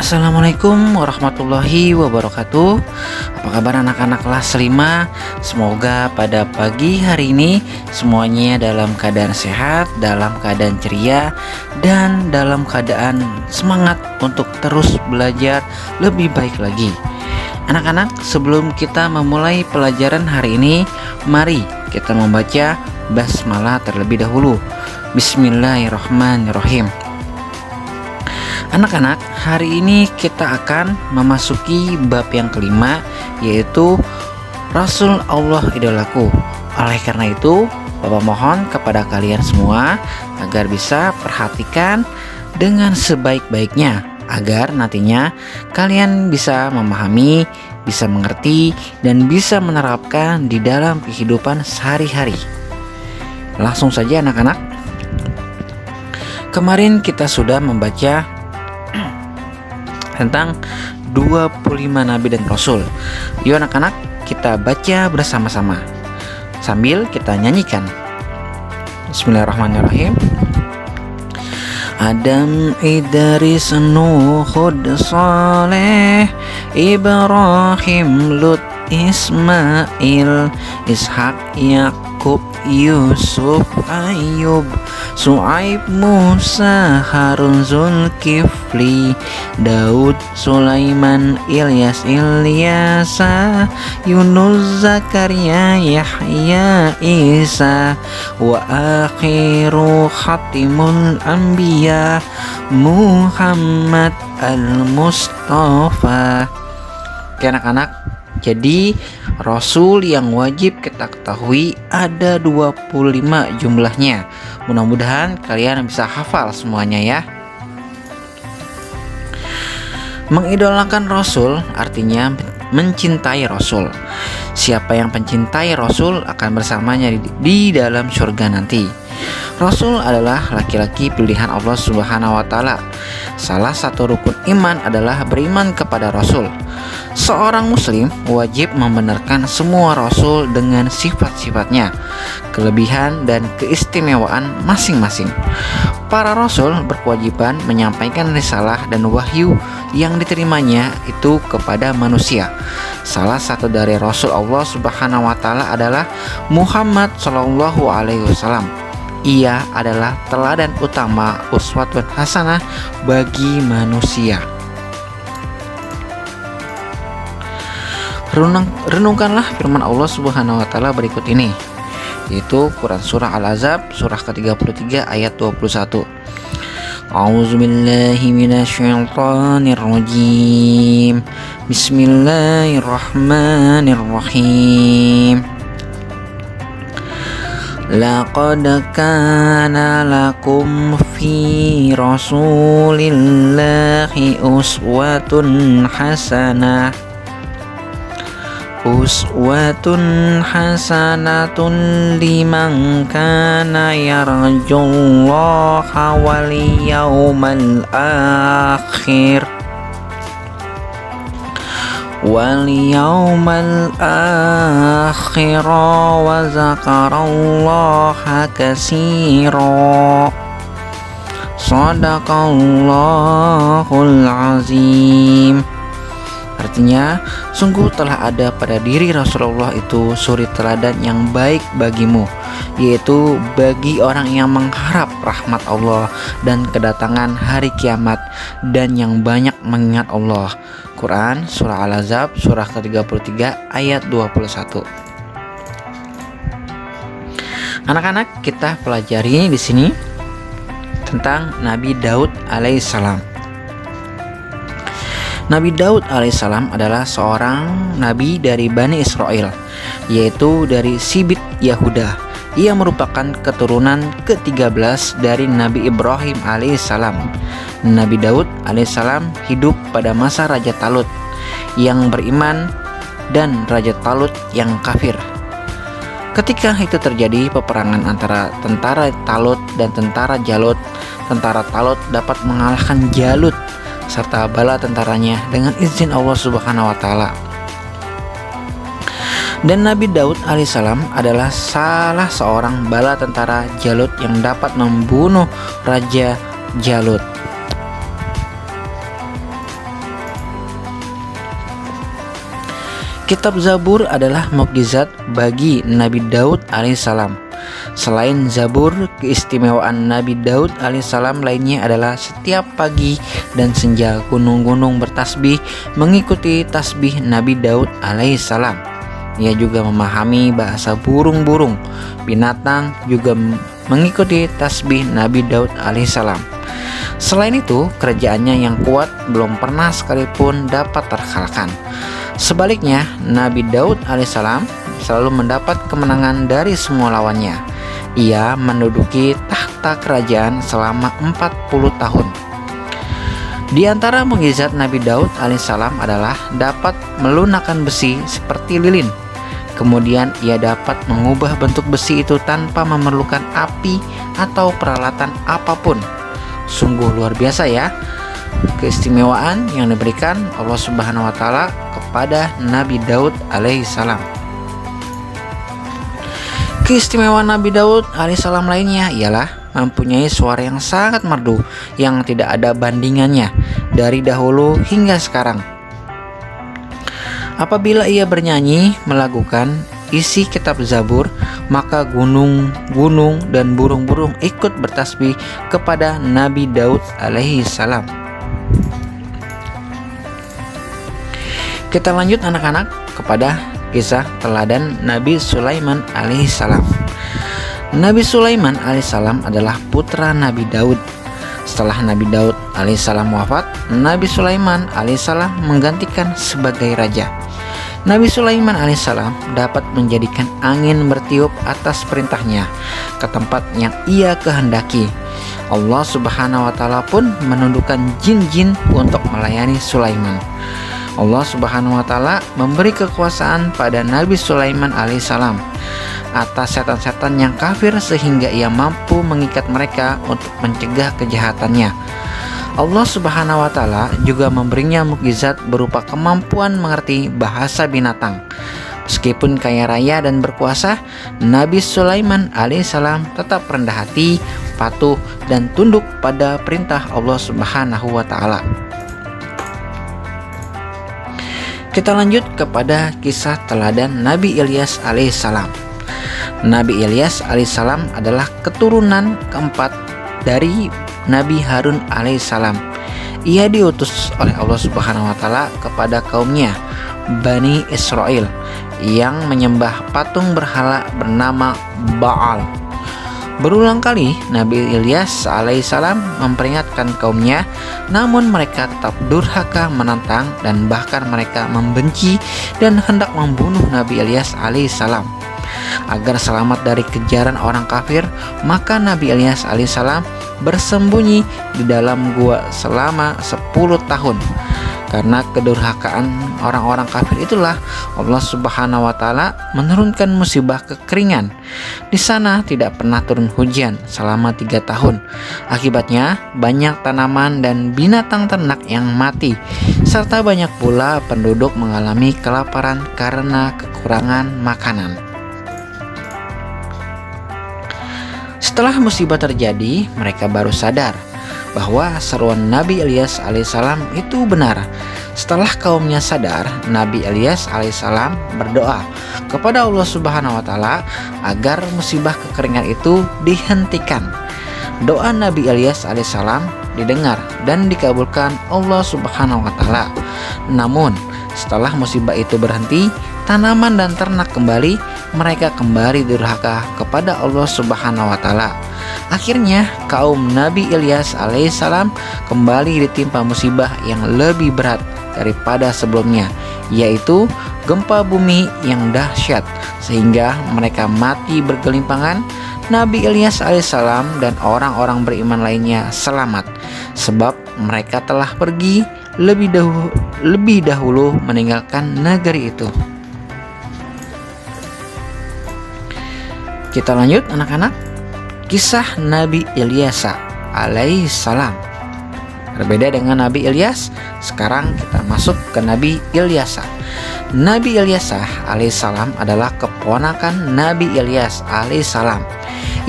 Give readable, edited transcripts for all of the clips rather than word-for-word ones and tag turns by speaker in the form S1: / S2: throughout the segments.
S1: Assalamualaikum warahmatullahi wabarakatuh. Apa kabar anak-anak kelas 5? Semoga pada pagi hari ini semuanya dalam keadaan sehat, dalam keadaan ceria, dan dalam keadaan semangat untuk terus belajar lebih baik lagi. Anak-anak, sebelum kita memulai pelajaran hari ini, mari kita membaca basmalah terlebih dahulu. Bismillahirrahmanirrahim. Anak-anak, hari ini kita akan memasuki bab yang kelima, yaitu Rasul Allah idolaku. Oleh karena itu, Bapak mohon kepada kalian semua agar bisa perhatikan dengan sebaik-baiknya, agar nantinya kalian bisa memahami, bisa mengerti, dan bisa menerapkan di dalam kehidupan sehari-hari. Langsung saja anak-anak. Kemarin kita sudah membaca tentang 25 nabi dan rasul. Yuk anak-anak, kita baca bersama-sama sambil kita nyanyikan. Bismillahirrahmanirrahim. Adam, Idris, Nuh, Hud, Saleh, Ibrahim, Lut, Ismail, Ishak, Yakub, Yusuf, Ayub, Su'aib, Musa, Harun, Zulkifli, Daud, Sulaiman, Ilyas, Ilyasa, Yunus, Zakaria, Yahya, Isa, wa akhiru khatimul anbiya, Muhammad al-Mustafa. Oke anak-anak, jadi Rasul yang wajib kita ketahui ada 25 jumlahnya. Mudah-mudahan kalian bisa hafal semuanya ya. Mengidolakan Rasul artinya mencintai Rasul. Siapa yang mencintai Rasul akan bersamanya di dalam surga nanti. Rasul adalah laki-laki pilihan Allah Subhanahu wa Ta'ala. Salah satu rukun iman adalah beriman kepada Rasul. Seorang muslim wajib membenarkan semua rasul dengan sifat-sifatnya, kelebihan dan keistimewaan masing-masing. Para rasul berkewajiban menyampaikan risalah dan wahyu yang diterimanya itu kepada manusia. Salah satu dari rasul Allah Subhanahu wa Ta'ala adalah Muhammad sallallahu alaihi wasallam. Ia adalah teladan utama, uswatun hasanah bagi manusia. Renungkanlah firman Allah Subhanahu wa Ta'ala berikut ini, yaitu Quran surah Al-Ahzab surah ke-33 ayat 21. A'udzubillahi minasyaitonir rajim. Bismillahirrahmanirrahim. Laqad kana lakum fi rasulillahi uswatun hasanah. Uswatun hasanatun liman kana yarjullaha wal yawmal akhir wa zakarallaha katsira. Shadaqallahul azim. Artinya, sungguh telah ada pada diri Rasulullah itu suri teladan yang baik bagimu, yaitu bagi orang yang mengharap rahmat Allah dan kedatangan hari kiamat dan yang banyak mengingat Allah. Quran surah Al-Ahzab surah ke-33 ayat 21. Anak-anak, kita pelajari di sini tentang Nabi Daud alaihissalam. Nabi Daud alaihissalam adalah seorang nabi dari Bani Israel, yaitu dari Sibit Yahuda. Ia merupakan keturunan ke-13 dari Nabi Ibrahim alaihissalam. Nabi Daud alaihissalam hidup pada masa Raja Talut yang beriman dan Raja Talut yang kafir. Ketika itu terjadi peperangan antara tentara Talut dan tentara Jalut. Tentara Talut dapat mengalahkan Jalut serta bala tentaranya dengan izin Allah Subhanahu wa Ta'ala. Dan Nabi Daud alaihissalam adalah salah seorang bala tentara Jalut yang dapat membunuh Raja Jalut. Kitab Zabur adalah mukjizat bagi Nabi Daud alaihissalam. Selain Zabur, keistimewaan Nabi Daud alaihissalam lainnya adalah setiap pagi dan senja gunung-gunung bertasbih mengikuti tasbih Nabi Daud alaihissalam. Ia juga memahami bahasa burung-burung, binatang juga mengikuti tasbih Nabi Daud alaihissalam. Selain itu, kerajaannya yang kuat belum pernah sekalipun dapat terkalahkan. Sebaliknya, Nabi Daud alaihissalam selalu mendapat kemenangan dari semua lawannya. Ia menduduki tahta kerajaan selama 40 tahun. Di antara mukjizat Nabi Daud alaihissalam adalah dapat melunakkan besi seperti lilin. Kemudian ia dapat mengubah bentuk besi itu tanpa memerlukan api atau peralatan apapun. Sungguh luar biasa ya keistimewaan yang diberikan Allah Subhanahu wa taala kepada Nabi Daud alaihissalam. Keistimewaan Nabi Daud alaihissalam lainnya ialah mempunyai suara yang sangat merdu yang tidak ada bandingannya dari dahulu hingga sekarang. Apabila ia bernyanyi melakukan isi kitab Zabur, maka gunung-gunung dan burung-burung ikut bertasbih kepada Nabi Daud alaihissalam. Kita lanjut anak-anak kepada kisah teladan Nabi Sulaiman alaihissalam. Nabi Sulaiman alaihissalam adalah putra Nabi Daud. Setelah Nabi Daud alaihissalam wafat, Nabi Sulaiman alaihissalam menggantikan sebagai raja. Nabi Sulaiman alaihissalam dapat menjadikan angin bertiup atas perintahnya ke tempat yang ia kehendaki. Allah Subhanahu wa taala pun menundukkan jin-jin untuk melayani Sulaiman. Allah Subhanahu wa taala memberi kekuasaan pada Nabi Sulaiman alaihissalam atas setan-setan yang kafir sehingga ia mampu mengikat mereka untuk mencegah kejahatannya. Allah Subhanahu wa taala juga memberinya mukjizat berupa kemampuan mengerti bahasa binatang. Meskipun kaya raya dan berkuasa, Nabi Sulaiman alaihissalam tetap rendah hati, patuh dan tunduk pada perintah Allah Subhanahu wa taala. Kita lanjut kepada kisah teladan Nabi Ilyas alaihissalam. Nabi Ilyas alaihissalam adalah keturunan keempat dari Nabi Harun alaihissalam. Ia diutus oleh Allah Subhanahu wa taala kepada kaumnya Bani Israel yang menyembah patung berhala bernama Baal. Berulang kali Nabi Ilyas alaihissalam memperingatkan kaumnya, namun mereka tetap durhaka menantang dan bahkan mereka membenci dan hendak membunuh Nabi Ilyas alaihissalam. Agar selamat dari kejaran orang kafir, maka Nabi Ilyas alaihissalam bersembunyi di dalam gua selama 10 tahun. Karena kedurhakaan orang-orang kafir itulah Allah Subhanahu wa taala menurunkan musibah kekeringan. Di sana tidak pernah turun hujan selama 3 tahun. Akibatnya banyak tanaman dan binatang ternak yang mati, serta banyak pula penduduk mengalami kelaparan karena kekurangan makanan. Setelah musibah terjadi, mereka baru sadar bahwa seruan Nabi Ilyas alaihissalam itu benar. Setelah kaumnya sadar, Nabi Ilyas alaihissalam berdoa kepada Allah Subhanahu wa taala agar musibah kekeringan itu dihentikan. Doa Nabi Ilyas alaihissalam didengar dan dikabulkan Allah Subhanahu wa taala. Namun, setelah musibah itu berhenti, tanaman dan ternak kembali, mereka kembali durhaka kepada Allah Subhanahu wa taala. Akhirnya kaum Nabi Ilyas alaihissalam kembali ditimpa musibah yang lebih berat daripada sebelumnya, yaitu gempa bumi yang dahsyat sehingga mereka mati bergelimpangan. Nabi Ilyas alaihissalam dan orang-orang beriman lainnya selamat sebab mereka telah pergi lebih dahulu meninggalkan negeri itu. Kita lanjut anak-anak. Kisah Nabi Ilyas alaihissalam. Berbeda dengan Nabi Ilyas, sekarang kita masuk ke Nabi Ilyas. Nabi Ilyas alaihissalam adalah keponakan Nabi Ilyas alaihissalam.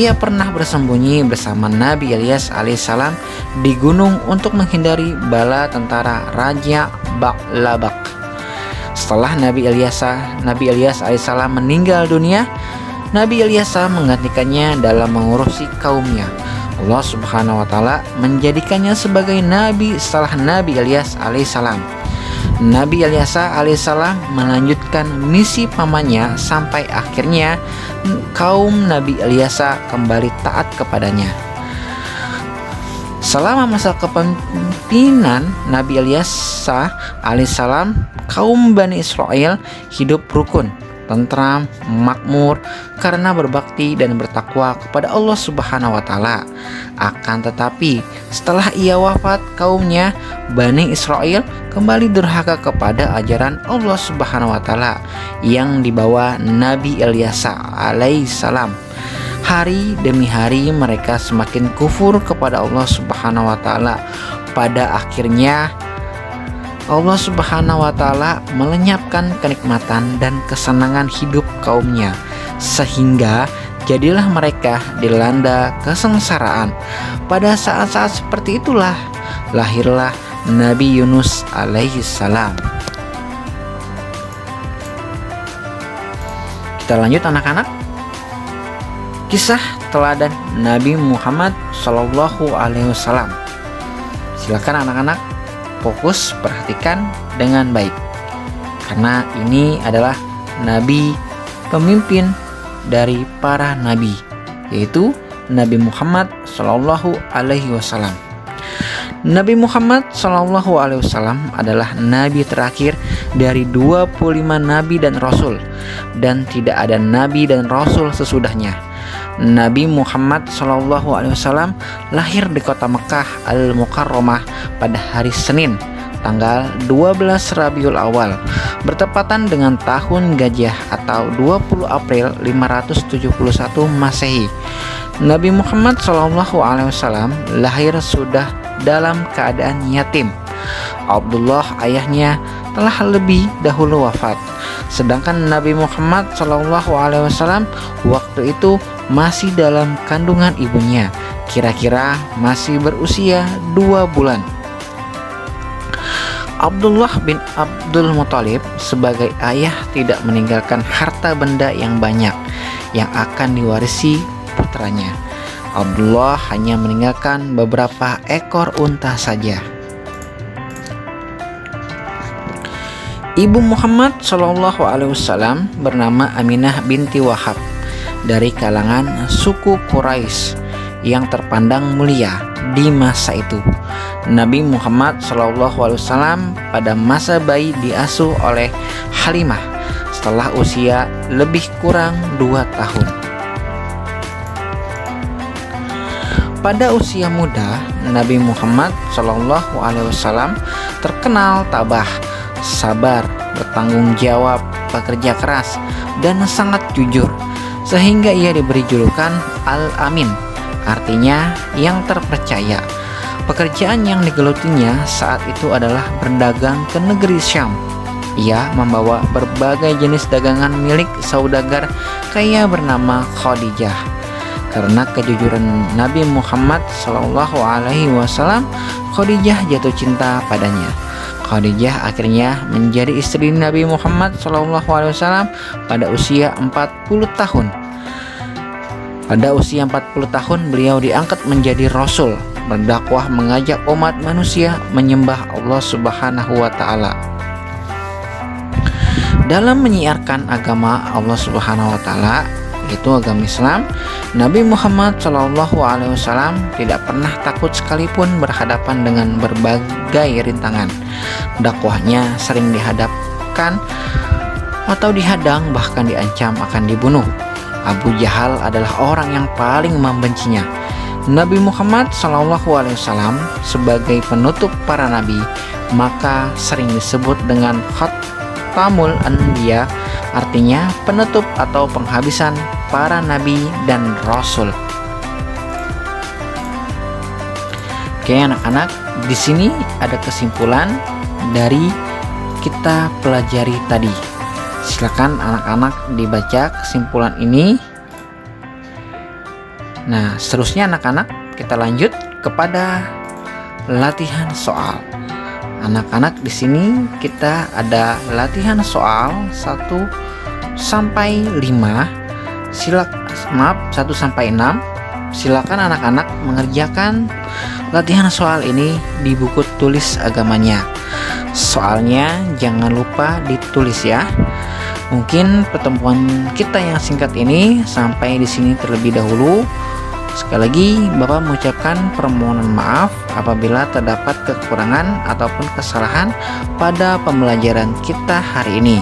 S1: Ia pernah bersembunyi bersama Nabi Ilyas alaihissalam di gunung untuk menghindari bala tentara Raja Ba'labak. Setelah Nabi Ilyas alaihissalam meninggal dunia, Nabi Ilyas menggantikannya dalam mengurusi kaumnya. Allah Subhanahu wa taala menjadikannya sebagai nabi setelah Nabi Ilyas alaihissalam. Nabi Ilyas alaihissalam melanjutkan misi pamannya sampai akhirnya kaum Nabi Ilyas kembali taat kepadanya. Selama masa kepemimpinan Nabi Ilyas alaihissalam, kaum Bani Israel hidup rukun, tentram, makmur karena berbakti dan bertakwa kepada Allah Subhanahu wa taala. Akan tetapi, setelah ia wafat, kaumnya Bani Israel kembali durhaka kepada ajaran Allah Subhanahu wa taala yang dibawa Nabi Ilyas alaihissalam. Hari demi hari mereka semakin kufur kepada Allah Subhanahu wa taala. Pada akhirnya Allah Subhanahu wa taala melenyapkan kenikmatan dan kesenangan hidup kaumnya, sehingga jadilah mereka dilanda kesengsaraan. Pada saat-saat seperti itulah lahirlah Nabi Yunus alaihissalam. Kita lanjut anak-anak. Kisah teladan Nabi Muhammad Sallallahu Alaihi Wasallam. Silakan anak-anak fokus perhatikan dengan baik, karena ini adalah Nabi pemimpin dari para nabi, yaitu Nabi Muhammad Sallallahu Alaihi Wasallam. Nabi Muhammad Sallallahu Alaihi Wasallam adalah nabi terakhir dari 25 nabi dan rasul, dan tidak ada nabi dan rasul sesudahnya. Nabi Muhammad SAW lahir di kota Mekah Al-Mukarramah pada hari Senin, tanggal 12 Rabiul Awal, bertepatan dengan tahun Gajah atau 20 April 571 Masehi. Nabi Muhammad SAW lahir sudah dalam keadaan yatim. Abdullah ayahnya telah lebih dahulu wafat, sedangkan Nabi Muhammad SAW waktu itu masih dalam kandungan ibunya, kira-kira masih berusia 2 bulan. Abdullah bin Abdul Muthalib sebagai ayah tidak meninggalkan harta benda yang banyak yang akan diwarisi putranya. Abdullah hanya meninggalkan beberapa ekor unta saja. Ibu Muhammad SAW bernama Aminah binti Wahab, dari kalangan suku Quraisy yang terpandang mulia di masa itu. Nabi Muhammad SAW pada masa bayi diasuh oleh Halimah setelah usia lebih kurang 2 tahun. Pada usia muda, Nabi Muhammad SAW terkenal tabah, sabar, bertanggung jawab, bekerja keras, dan sangat jujur, sehingga ia diberi julukan Al-Amin, artinya yang terpercaya. Pekerjaan yang digelutinya saat itu adalah berdagang ke negeri Syam. Ia membawa berbagai jenis dagangan milik saudagar kaya bernama Khadijah. Karena kejujuran Nabi Muhammad SAW, Khadijah jatuh cinta padanya. Khadijah akhirnya menjadi istri Nabi Muhammad SAW pada usia 40 tahun. Pada usia 40 tahun beliau diangkat menjadi Rasul, berdakwah mengajak umat manusia menyembah Allah Subhanahu wa taala. Dalam menyiarkan agama Allah Subhanahu wa taala, yaitu agama Islam, Nabi Muhammad SAW tidak pernah takut sekalipun berhadapan dengan berbagai rintangan. Dakwahnya sering dihadapkan atau dihadang, bahkan diancam akan dibunuh. Abu Jahal adalah orang yang paling membencinya. Nabi Muhammad SAW sebagai penutup para nabi, maka sering disebut dengan Khatamul Anbiya, artinya penutup atau penghabisan para nabi dan rasul. Oke anak-anak, di sini ada kesimpulan dari kita pelajari tadi. Silakan anak-anak dibaca kesimpulan ini. Nah, seterusnya anak-anak kita lanjut kepada latihan soal. Anak-anak, di sini kita ada latihan soal 1 sampai 5. 1 sampai 6. Silakan anak-anak mengerjakan latihan soal ini di buku tulis agamanya. Soalnya jangan lupa ditulis ya. Mungkin pertemuan kita yang singkat ini sampai di sini terlebih dahulu. Sekali lagi, Bapak mengucapkan permohonan maaf apabila terdapat kekurangan ataupun kesalahan pada pembelajaran kita hari ini.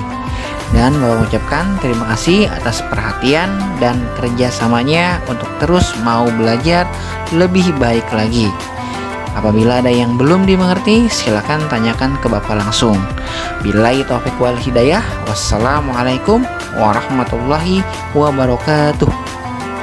S1: Dan Bapak mengucapkan terima kasih atas perhatian dan kerjasamanya untuk terus mau belajar lebih baik lagi. Apabila ada yang belum dimengerti, silakan tanyakan ke Bapak langsung. Billahi taufiq wal hidayah. Wassalamualaikum warahmatullahi wabarakatuh.